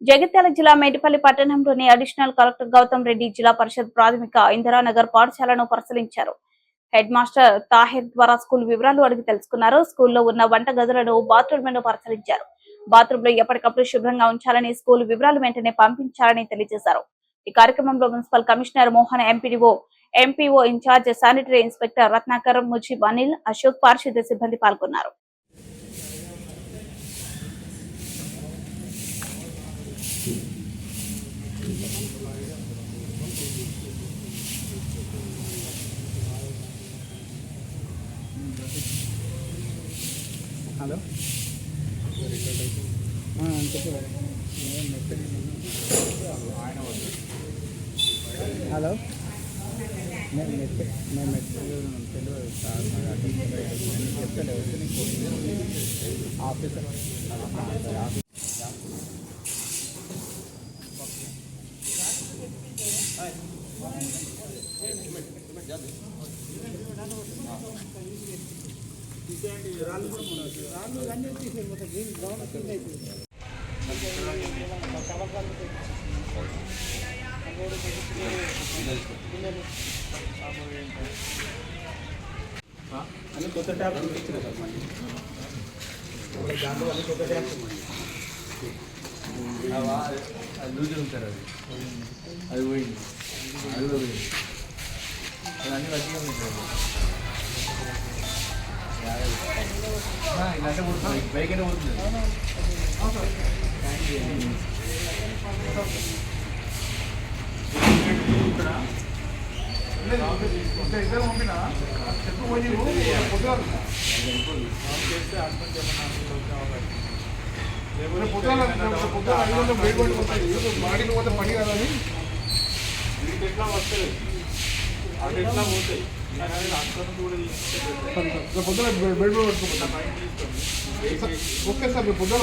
జగిత్యాల జిల్లా మేడిపల్లి పట్టణంలోని additional collector Gautam Reddy జిల్లా పరిషత్ ప్రాథమిక ఇందిరానగర్ పాఠశాలను పరిశీలించారు. హెడ్ మాస్టర్ తాహిర్ ద్వారా స్కూల్ వివరాలు అడిగి తెలుసుకున్నారు. స్కూల్లో ఉన్న వంట గదులను, బాత్రూమ్లను పరిశీలించారు. బాత్రూంలో ఎప్పటికప్పుడు శుభ్రంగా ఉంచాలని, స్కూల్ వివరాలు వెంటనే పంపించాలని తెలియజేశారు. ఈ కార్యక్రమంలో municipal commissioner Mohan, MPO incharge sanitary inspector Ratnakar, Mujeeb, Anil, Ashok, పారిశుద్ధ్య సిబ్బంది పాల్గొన్నారు. హలో హలో నేను చెప్తాను ఆఫీసర్ అన్ని కొత్త ట్యాప్ చూపించిన సార్ మళ్ళీ దాంట్లో అన్ని కొత్త ట్యాప్స్ అది లూజర్ ఉంటారు. అది పోయింది, అది పోయింది, అది అన్ని మంచిగా ఉంటారు. ఇలాంటి పోతుంది, బైక్ అయినా పోతుంది. ఇద్దరు పంపినా చెప్పుకొని మాడికి పోతే పని కాదని వీటికి ఎట్లా వస్తుంది, అది ఎట్లా పోతాయి. పొద్దున బెడ్ పట్టుకోపోతాం. ఓకే సార్, పొద్దున